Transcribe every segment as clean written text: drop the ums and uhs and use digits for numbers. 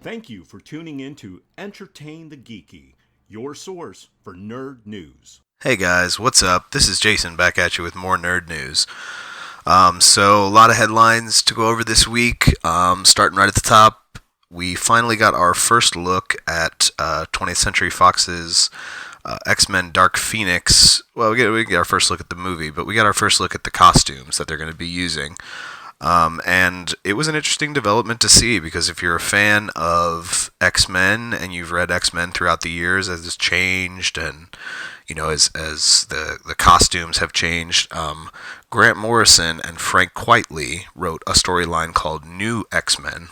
Thank you for tuning in to Entertain the Geeky, your source for nerd news. Hey guys, what's up? This is Jason back at you with more nerd news. So a lot of headlines to go over this week. Starting right at the top, we finally got our first look at 20th Century Fox's X-Men Dark Phoenix. Well, we get our first look at the movie, but we got our first look at the costumes that they're going to be using. And it was an interesting development to see, because if you're a fan of X-Men and you've read X-Men throughout the years as it's changed and, you know, as the costumes have changed, Grant Morrison and Frank Quitely wrote a storyline called New X-Men,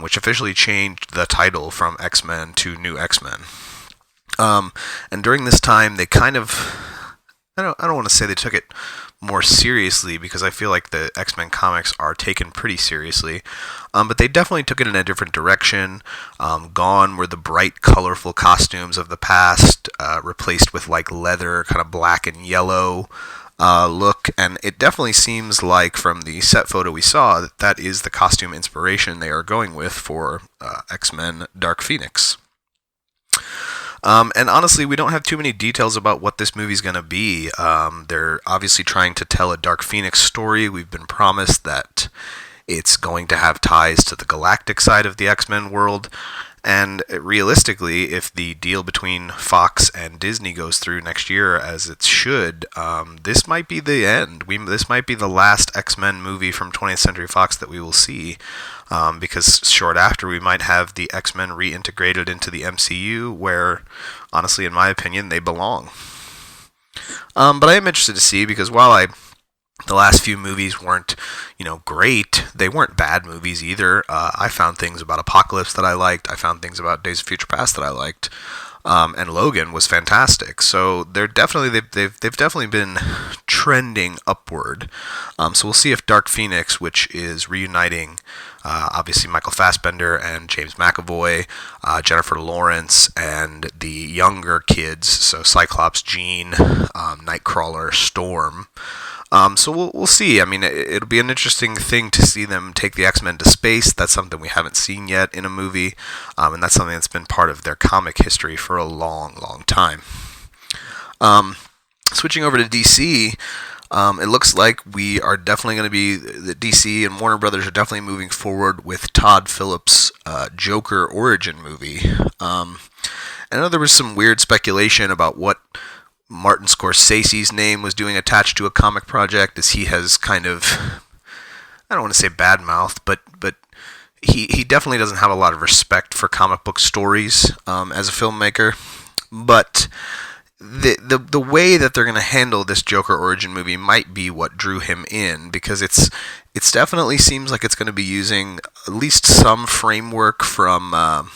which officially changed the title from X-Men to New X-Men. And during this time, they kind of, I don't want to say they took it more seriously, because I feel like the X-Men comics are taken pretty seriously, but they definitely took it in a different direction. Gone were the bright, colorful costumes of the past, replaced with like leather, kind of black and yellow look, and it definitely seems like from the set photo we saw that is the costume inspiration they are going with for X-Men Dark Phoenix. And honestly, we don't have too many details about what this movie's going to be. They're obviously trying to tell a Dark Phoenix story. We've been promised that it's going to have ties to the galactic side of the X-Men world. And realistically, if the deal between Fox and Disney goes through next year as it should, this might be the end. This might be the last X-Men movie from 20th Century Fox that we will see. Because short after, we might have the X-Men reintegrated into the MCU, where, honestly, in my opinion, they belong. But I am interested to see, because while the last few movies weren't, great, they weren't bad movies either. I found things about Apocalypse that I liked. I found things about Days of Future Past that I liked. And Logan was fantastic. So they've definitely been trending upward. So we'll see if Dark Phoenix, which is reuniting obviously Michael Fassbender and James McAvoy, Jennifer Lawrence, and the younger kids, so Cyclops, Jean, Nightcrawler, Storm. So we'll see. I mean, it'll be an interesting thing to see them take the X-Men to space. That's something we haven't seen yet in a movie, and that's something that's been part of their comic history for a long, long time. Switching over to DC, it looks like we are definitely going to be, the DC and Warner Brothers are definitely moving forward with Todd Phillips' Joker origin movie. I know there was some weird speculation about what Martin Scorsese's name was doing attached to a comic project, as he has kind of, I don't want to say badmouthed, but he definitely doesn't have a lot of respect for comic book stories as a filmmaker. But the way that they're going to handle this Joker origin movie might be what drew him in, because it's definitely seems like it's going to be using at least some framework from Alan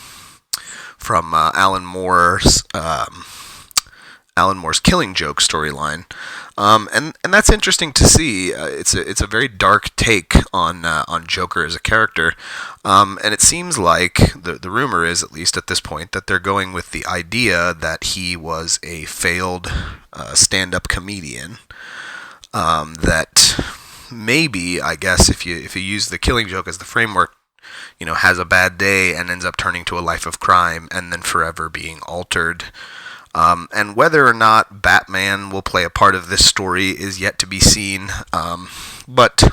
Moore's Killing Joke storyline, and that's interesting to see. It's a very dark take on Joker as a character, and it seems like the rumor is, at least at this point, that they're going with the idea that he was a failed stand-up comedian. That maybe, I guess, if you use the Killing Joke as the framework, has a bad day and ends up turning to a life of crime and then forever being altered. And whether or not Batman will play a part of this story is yet to be seen. But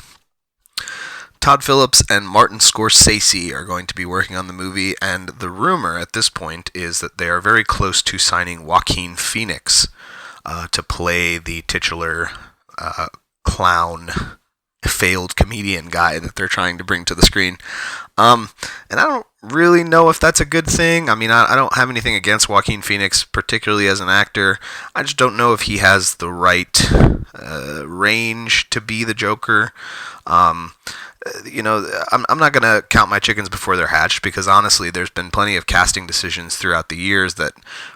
Todd Phillips and Martin Scorsese are going to be working on the movie, and the rumor at this point is that they are very close to signing Joaquin Phoenix to play the titular clown, failed comedian guy that they're trying to bring to the screen. And I don't really know if that's a good thing. I mean, I don't have anything against Joaquin Phoenix, particularly as an actor. I just don't know if he has the right range to be the Joker. I'm not going to count my chickens before they're hatched, because honestly, there's been plenty of casting decisions throughout the years that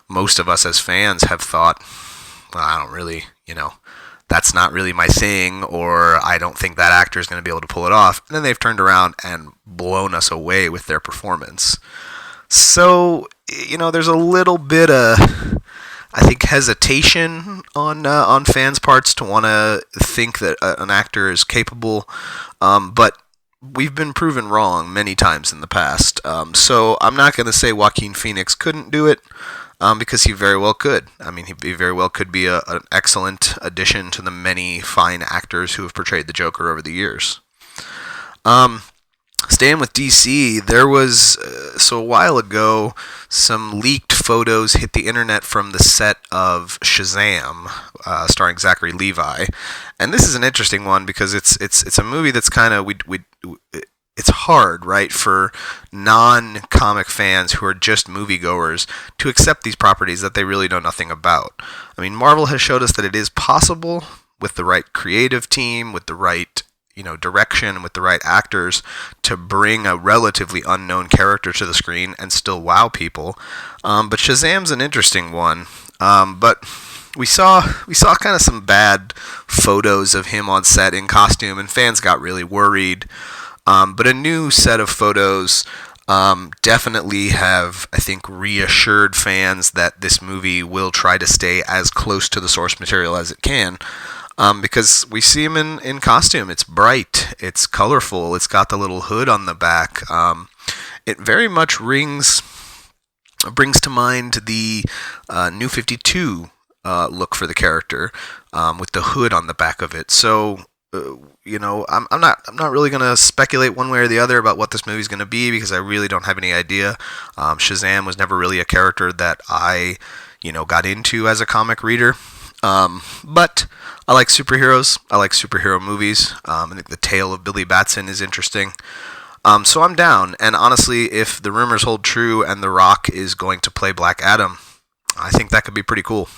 most of us as fans have thought, well, I don't really, that's not really my thing, or I don't think that actor is going to be able to pull it off. And then they've turned around and blown us away with their performance. So, there's a little bit of, I think, hesitation on fans' parts to want to think that an actor is capable. But we've been proven wrong many times in the past. So I'm not going to say Joaquin Phoenix couldn't do it, because he very well could. I mean, he very well could be an excellent addition to the many fine actors who have portrayed the Joker over the years. Staying with DC, there was, a while ago, some leaked photos hit the internet from the set of SHAZAM, starring Zachary Levi. And this is an interesting one because it's a movie that's kind of, it's hard, right, for non-comic fans who are just moviegoers to accept these properties that they really know nothing about. I mean, Marvel has showed us that it is possible with the right creative team, with the right direction, with the right actors, to bring a relatively unknown character to the screen and still wow people. But Shazam's an interesting one. But we saw kind of some bad photos of him on set in costume, and fans got really worried. But a new set of photos definitely have, I think, reassured fans that this movie will try to stay as close to the source material as it can. Because we see him in costume. It's bright, it's colorful, it's got the little hood on the back. It very much brings to mind the New 52 look for the character, with the hood on the back of it. So, I'm not really going to speculate one way or the other about what this movie's going to be, because I really don't have any idea. Shazam was never really a character that I, got into as a comic reader. But I like superheroes. I like superhero movies. I think the tale of Billy Batson is interesting. So I'm down. And honestly, if the rumors hold true and The Rock is going to play Black Adam, I think that could be pretty cool.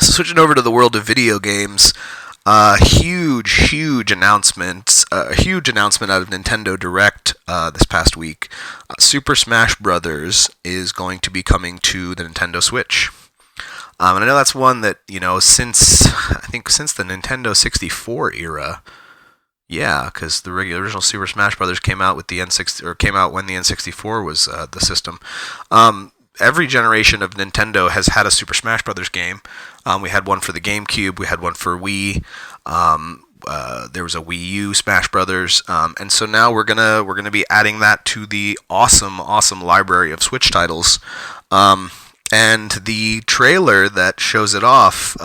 So switching over to the world of video games, huge announcement. A huge announcement out of Nintendo Direct this past week. Super Smash Brothers is going to be coming to the Nintendo Switch. And I know that's one that, since the Nintendo 64 era, yeah, because the original Super Smash Brothers came out with the came out when the N64 was the system. Every generation of Nintendo has had a Super Smash Brothers game. We had one for the GameCube, we had one for Wii. There was a Wii U Smash Brothers, and so now we're gonna be adding that to the awesome library of Switch titles. And the trailer that shows it off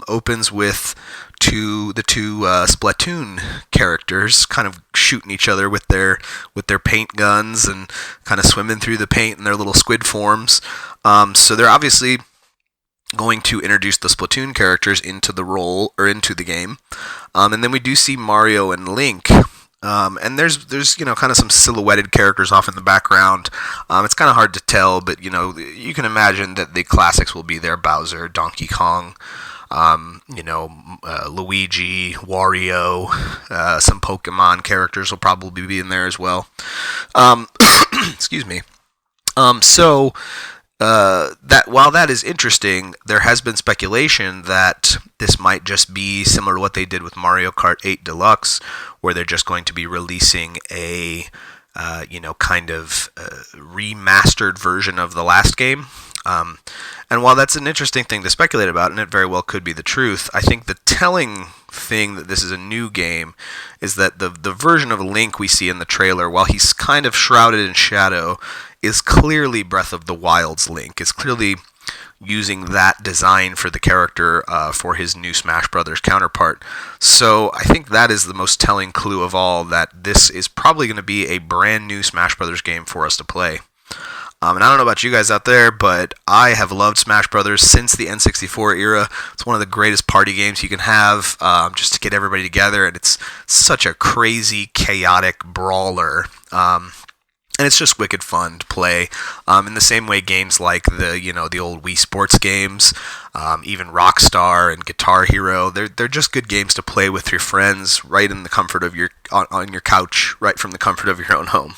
opens with the two Splatoon characters kind of shooting each other with their paint guns and kind of swimming through the paint in their little squid forms. So they're obviously going to introduce the Splatoon characters into the game. And then we do see Mario and Link. And there's kind of some silhouetted characters off in the background. It's kind of hard to tell, but you can imagine that the classics will be there: Bowser, Donkey Kong, Luigi, Wario. Some Pokemon characters will probably be in there as well. Excuse me. So that while that is interesting, there has been speculation that this might just be similar to what they did with Mario Kart 8 Deluxe, where they're just going to be releasing a remastered version of the last game. And while that's an interesting thing to speculate about, and it very well could be the truth, I think the telling thing that this is a new game is that the version of Link we see in the trailer, while he's kind of shrouded in shadow, is clearly Breath of the Wild's Link. Is clearly using that design for the character for his new Smash Brothers counterpart. So I think that is the most telling clue of all, that this is probably going to be a brand new Smash Brothers game for us to play. And I don't know about you guys out there, but I have loved Smash Brothers since the N64 era. It's one of the greatest party games you can have, just to get everybody together, and it's such a crazy, chaotic brawler. And it's just wicked fun to play. In the same way, games like the old Wii Sports games, even Rockstar and Guitar Hero, they're just good games to play with your friends, right in the comfort of on your couch, right from the comfort of your own home.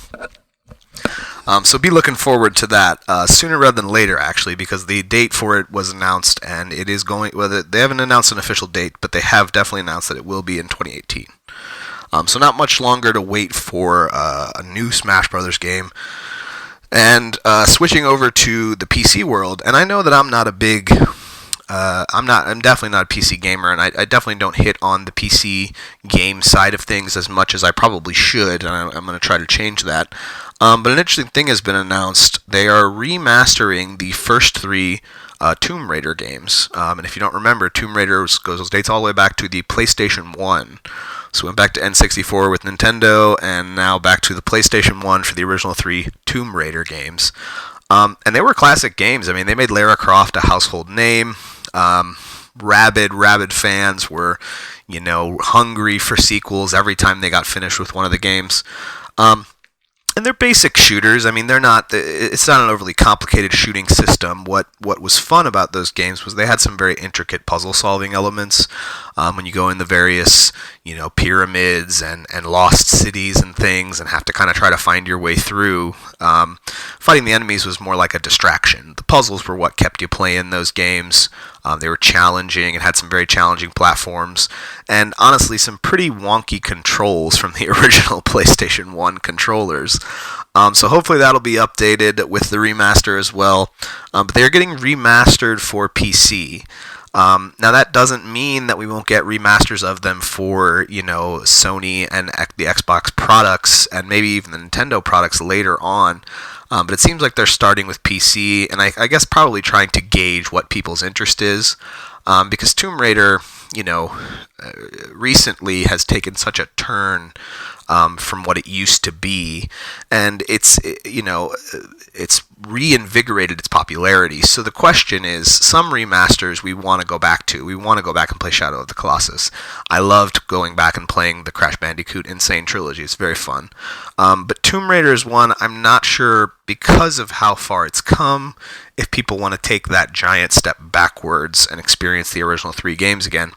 So be looking forward to that sooner rather than later, actually, because the date for it was announced, and it is going. Well, they haven't announced an official date, but they have definitely announced that it will be in 2018. So not much longer to wait for a new Smash Brothers game. And switching over to the PC world, and I know that I'm not a big I'm definitely not a PC gamer, and I definitely don't hit on the PC game side of things as much as I probably should, and I'm going to try to change that. But an interesting thing has been announced. They are remastering the first 3 Tomb Raider games. And if you don't remember, Tomb Raider dates all the way back to the PlayStation 1. So we went back to N64 with Nintendo, and now back to the PlayStation 1 for the original 3 Tomb Raider games. And they were classic games. I mean, they made Lara Croft a household name. Rabid fans were, hungry for sequels every time they got finished with one of the games. And they're basic shooters. I mean, it's not an overly complicated shooting system. What was fun about those games was they had some very intricate puzzle-solving elements. When you go in the various, pyramids and lost cities and things and have to kind of try to find your way through, fighting the enemies was more like a distraction. The puzzles were what kept you playing those games. They were challenging and had some very challenging platforms, and honestly, some pretty wonky controls from the original PlayStation 1 controllers. So hopefully that'll be updated with the remaster as well. But they're getting remastered for PC. Now that doesn't mean that we won't get remasters of them for, Sony and the Xbox products and maybe even the Nintendo products later on. But it seems like they're starting with PC, and I guess probably trying to gauge what people's interest is. Because Tomb Raider, recently has taken such a turn from what it used to be, and it's reinvigorated its popularity. So the question is, some remasters we want to go back to. We want to go back and play Shadow of the Colossus. I loved going back and playing the Crash Bandicoot Insane Trilogy. It's very fun. But Tomb Raider is one I'm not sure, because of how far it's come, if people want to take that giant step backwards and experience the original 3 games again.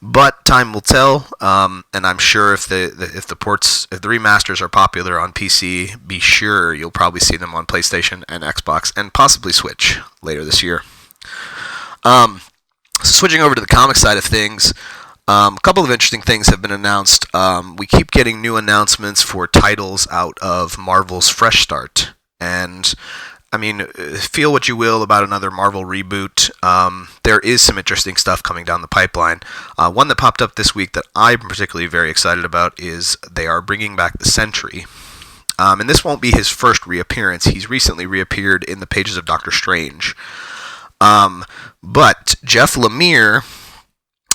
But time will tell, and I'm sure if the remasters are popular on PC, be sure you'll probably see them on PlayStation and Xbox and possibly Switch later this year. Switching over to the comic side of things, a couple of interesting things have been announced. We keep getting new announcements for titles out of Marvel's Fresh Start, and I mean, feel what you will about another Marvel reboot. There is some interesting stuff coming down the pipeline. One that popped up this week that I'm particularly very excited about is they are bringing back the Sentry. And this won't be his first reappearance. He's recently reappeared in the pages of Doctor Strange. But Jeff Lemire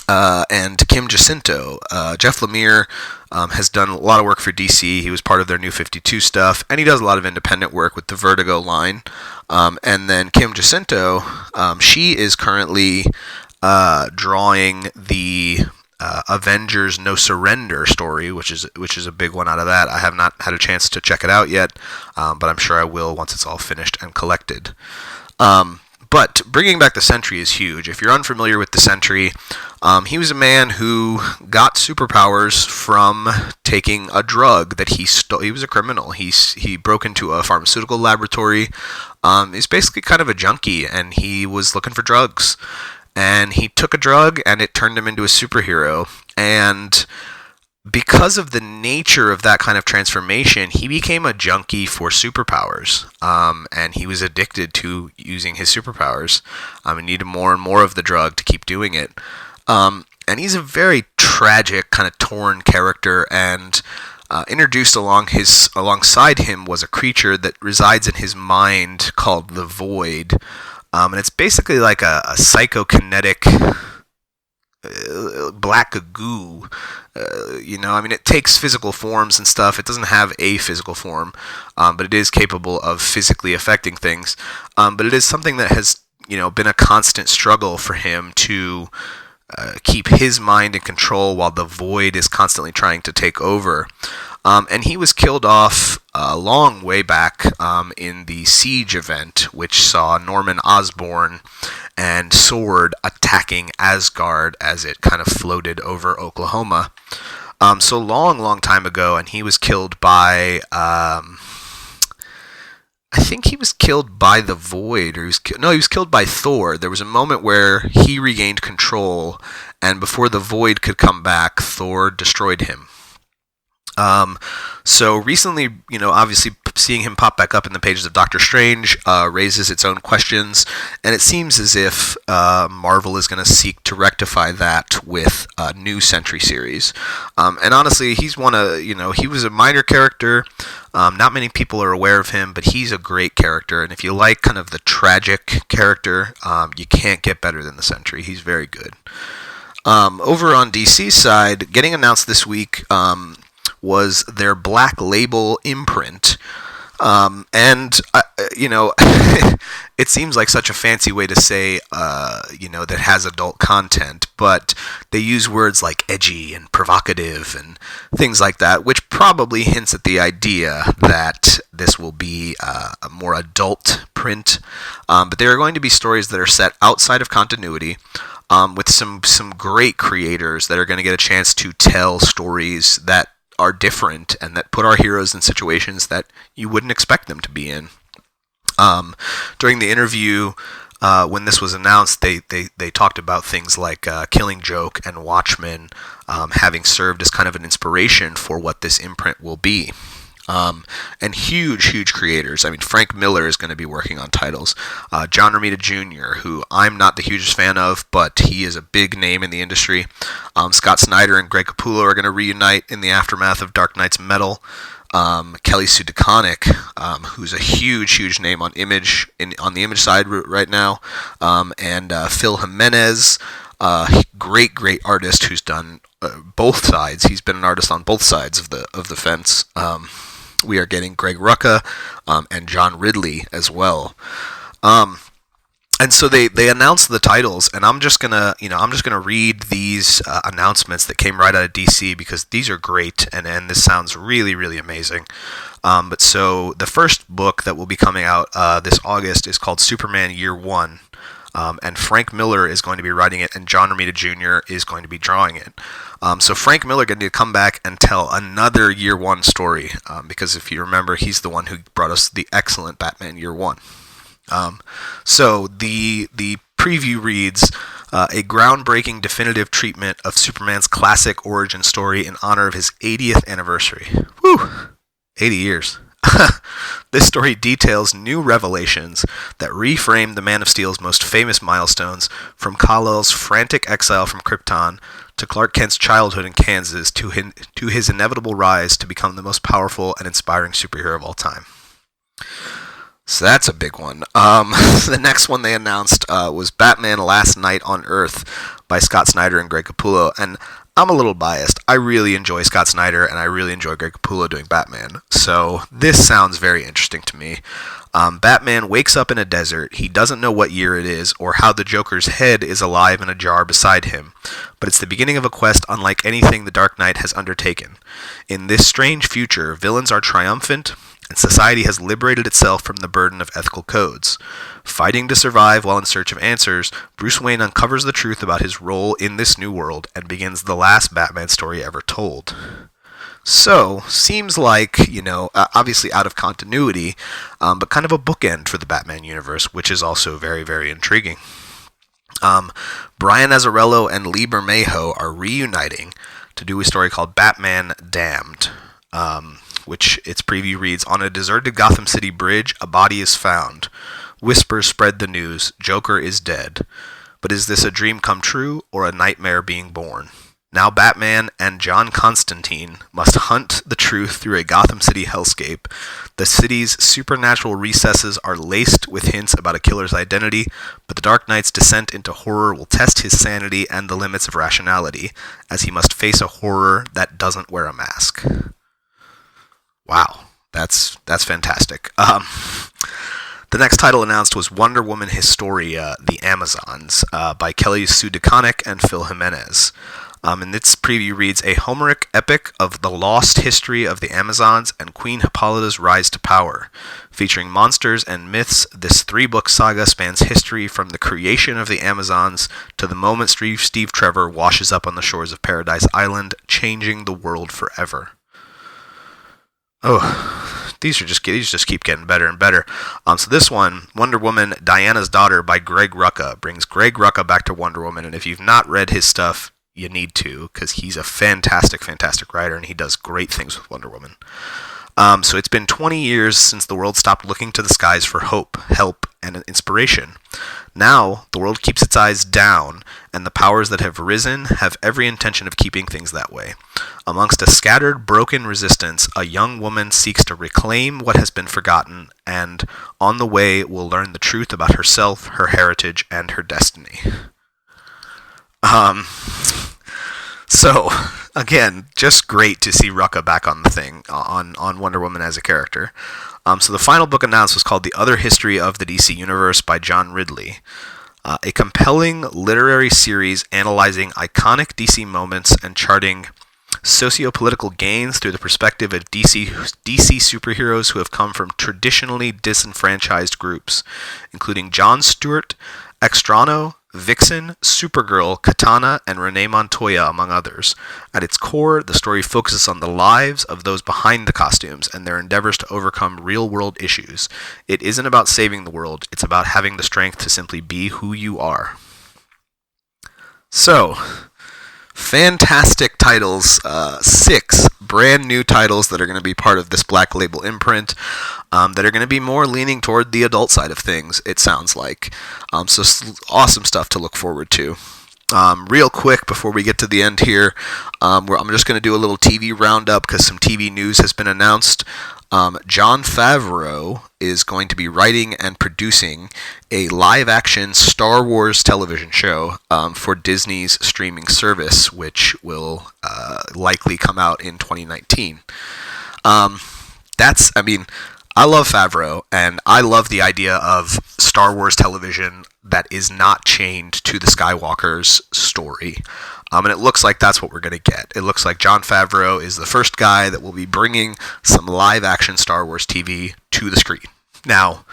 and Kim Jacinto. Jeff Lemire has done a lot of work for DC. He was part of their New 52 stuff, and he does a lot of independent work with the Vertigo line. And then Kim Jacinto, she is currently drawing the Avengers No Surrender story, which is a big one out of that. I have not had a chance to check it out yet, but I'm sure I will once it's all finished and collected. But bringing back the Sentry is huge. If you're unfamiliar with the Sentry, he was a man who got superpowers from taking a drug that he stole. He was a criminal. He broke into a pharmaceutical laboratory. He's basically kind of a junkie, and he was looking for drugs. And he took a drug, and it turned him into a superhero. And because of the nature of that kind of transformation, he became a junkie for superpowers, and he was addicted to using his superpowers. He needed more and more of the drug to keep doing it. And he's a very tragic, kind of torn character, and introduced alongside him was a creature that resides in his mind called the Void. And it's basically like a psychokinetic black goo. It takes physical forms and stuff. It doesn't have a physical form, but it is capable of physically affecting things. But it is something that has, been a constant struggle for him to keep his mind in control while the Void is constantly trying to take over. And he was killed off a long way back in the Siege event, which saw Norman Osborn and Sword attacking Asgard as it kind of floated over Oklahoma. So long time ago, and he was killed by... I think he was killed by the Void, or he was killed by Thor. There was a moment where he regained control, and before the Void could come back, Thor destroyed him. So recently, obviously seeing him pop back up in the pages of Doctor Strange raises its own questions, and it seems as if Marvel is going to seek to rectify that with a new Sentry series. And honestly, he was a minor character. Not many people are aware of him, but he's a great character, and if you like kind of the tragic character, you can't get better than the Sentry. He's very good. Over on DC's side, getting announced this week was their Black Label imprint. It seems like such a fancy way to say, that has adult content, but they use words like edgy and provocative and things like that, which probably hints at the idea that this will be a more adult print. But there are going to be stories that are set outside of continuity, with some great creators that are going to get a chance to tell stories that are different and that put our heroes in situations that you wouldn't expect them to be in. During the interview, when this was announced, they talked about things like Killing Joke and Watchmen having served as kind of an inspiration for what this imprint will be. And huge creators. I mean, Frank Miller is going to be working on titles. John Romita Jr., who I'm not the hugest fan of, but he is a big name in the industry. Scott Snyder and Greg Capullo are going to reunite in the aftermath of Dark Knight's Metal. Kelly Sue DeConnick, who's a huge name on on the Image side right now, and Phil Jimenez, great artist who's done both sides. He's been an artist on both sides of the fence. We are getting Greg Rucka and John Ridley as well. And so they announced the titles, and I'm just gonna read these announcements that came right out of DC because these are great, and this sounds really amazing. But so the first book that will be coming out this August is called Superman Year One. And Frank Miller is going to be writing it, and John Romita Jr. is going to be drawing it. So Frank Miller going to come back and tell another Year One story, because if you remember, he's the one who brought us the excellent Batman Year One. So the preview reads, a groundbreaking definitive treatment of Superman's classic origin story in honor of his 80th anniversary. Whew! 80 years. This story details new revelations that reframe the Man of Steel's most famous milestones, from Kal-El's frantic exile from Krypton to Clark Kent's childhood in Kansas to his inevitable rise to become the most powerful and inspiring superhero of all time. So that's a big one. The next one they announced was Batman Last Night on Earth by Scott Snyder and Greg Capullo, and I'm a little biased. I really enjoy Scott Snyder, and I really enjoy Greg Capullo doing Batman. So this sounds very interesting to me. Batman wakes up in a desert. He doesn't know what year it is or how the Joker's head is alive in a jar beside him. But it's the beginning of a quest unlike anything the Dark Knight has undertaken. In this strange future, villains are triumphant, and society has liberated itself from the burden of ethical codes. Fighting to survive while in search of answers, Bruce Wayne uncovers the truth about his role in this new world and begins the last Batman story ever told. So, seems like, obviously out of continuity, but kind of a bookend for the Batman universe, which is also very intriguing. Brian Azzarello and Lee Bermejo are reuniting to do a story called Batman Damned, which its preview reads, on a deserted Gotham City bridge, a body is found. Whispers spread the news, Joker is dead. But is this a dream come true or a nightmare being born? Now Batman and John Constantine must hunt the truth through a Gotham City hellscape. The city's supernatural recesses are laced with hints about a killer's identity, but the Dark Knight's descent into horror will test his sanity and the limits of rationality, as he must face a horror that doesn't wear a mask. Wow, that's fantastic. The next title announced was Wonder Woman Historia, The Amazons, by Kelly Sue DeConnick and Phil Jimenez. And its preview reads, a Homeric epic of the lost history of the Amazons and Queen Hippolyta's rise to power. Featuring monsters and myths, this 3-book saga spans history from the creation of the Amazons to the moment Steve Trevor washes up on the shores of Paradise Island, changing the world forever. Oh, these just keep getting better and better. So this one, Wonder Woman, Diana's Daughter by Greg Rucka, brings Greg Rucka back to Wonder Woman, and if you've not read his stuff, you need to, because he's a fantastic writer, and he does great things with Wonder Woman. So it's been 20 years since the world stopped looking to the skies for hope, help, and inspiration. Now, the world keeps its eyes down, and the powers that have risen have every intention of keeping things that way. Amongst a scattered, broken resistance, a young woman seeks to reclaim what has been forgotten, and on the way will learn the truth about herself, her heritage, and her destiny. So, again, just great to see Rucka back on the thing, on Wonder Woman as a character. So the final book announced was called The Other History of the DC Universe by John Ridley. A compelling literary series analyzing iconic DC moments and charting socio-political gains through the perspective of DC superheroes who have come from traditionally disenfranchised groups, including Jon Stewart, Extrano, Vixen, Supergirl, Katana, and Renee Montoya, among others. At its core, the story focuses on the lives of those behind the costumes and their endeavors to overcome real-world issues. It isn't about saving the world, it's about having the strength to simply be who you are. So, fantastic titles, 6 brand new titles that are going to be part of this Black Label imprint, that are going to be more leaning toward the adult side of things, it sounds like. So awesome stuff to look forward to. Real quick before we get to the end here, I'm just going to do a little TV roundup because some TV news has been announced. Jon Favreau is going to be writing and producing a live-action Star Wars television show for Disney's streaming service, which will likely come out in 2019. I love Favreau, and I love the idea of Star Wars television that is not chained to the Skywalker's story. And it looks like that's what we're going to get. It looks like Jon Favreau is the first guy that will be bringing some live-action Star Wars TV to the screen. Now,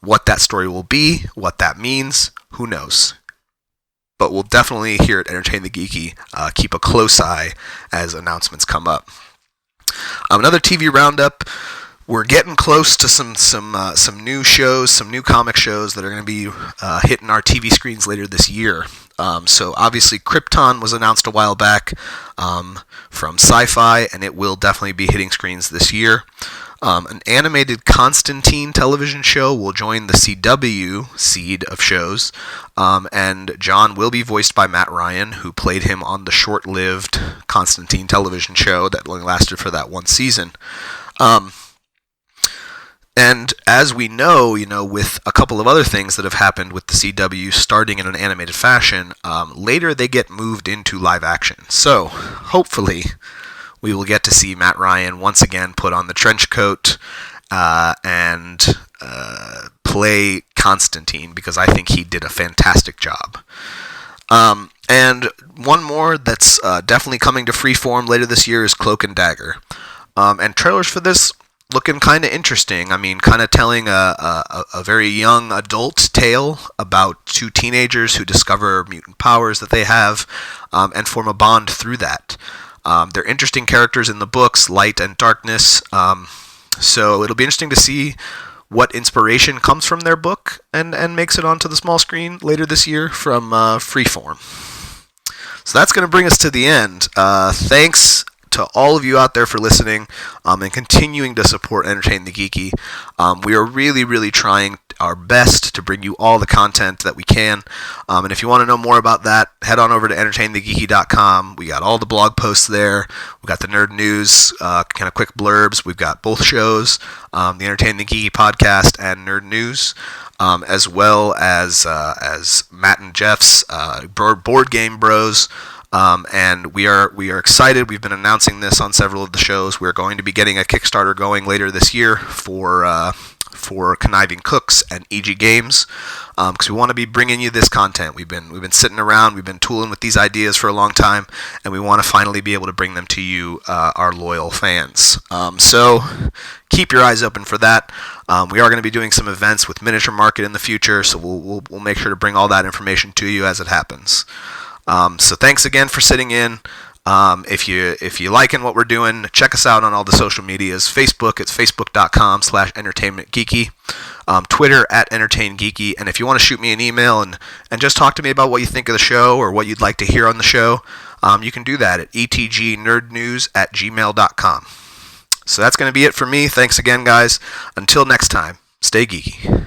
what that story will be, what that means, who knows? But we'll definitely here at Entertain the Geeky keep a close eye as announcements come up. Another TV roundup. We're getting close to some new shows, some new comic shows that are going to be hitting our TV screens later this year. So obviously Krypton was announced a while back from Sci-Fi, and it will definitely be hitting screens this year. An animated Constantine television show will join the CW seed of shows, and John will be voiced by Matt Ryan, who played him on the short-lived Constantine television show that only lasted for that one season. And as we know, with a couple of other things that have happened with the CW starting in an animated fashion, later they get moved into live action. So, hopefully, we will get to see Matt Ryan once again put on the trench coat and play Constantine, because I think he did a fantastic job. And one more that's definitely coming to Freeform later this year is Cloak and Dagger. And trailers for this looking kind of interesting. I mean, kind of telling a very young adult tale about two teenagers who discover mutant powers that they have and form a bond through that. They're interesting characters in the books, Light and Darkness. So it'll be interesting to see what inspiration comes from their book and makes it onto the small screen later this year from Freeform. So that's going to bring us to the end. Thanks to all of you out there for listening and continuing to support Entertain the Geeky. We are really, really trying our best to bring you all the content that we can. And if you want to know more about that, head on over to entertainthegeeky.com. We got all the blog posts there. We got the Nerd News, kind of quick blurbs. We've got both shows, the Entertain the Geeky podcast and Nerd News, as well as Matt and Jeff's Board Game Bros. And we are excited. We've been announcing this on several of the shows. We're going to be getting a Kickstarter going later this year for Conniving Cooks and EG Games, because we want to be bringing you this content. We've been sitting around, we've been tooling with these ideas for a long time, and we want to finally be able to bring them to you, our loyal fans. So keep your eyes open for that. We are going to be doing some events with Miniature Market in the future, so we'll make sure to bring all that information to you as it happens. So thanks again for sitting in. If you liking what we're doing, check us out on all the social medias. Facebook, it's facebook.com/entertainmentgeeky. Twitter @entertaingeeky. And if you want to shoot me an email and just talk to me about what you think of the show or what you'd like to hear on the show, you can do that at etgnerdnews@gmail.com. So that's going to be it for me. Thanks again, guys. Until next time, stay geeky.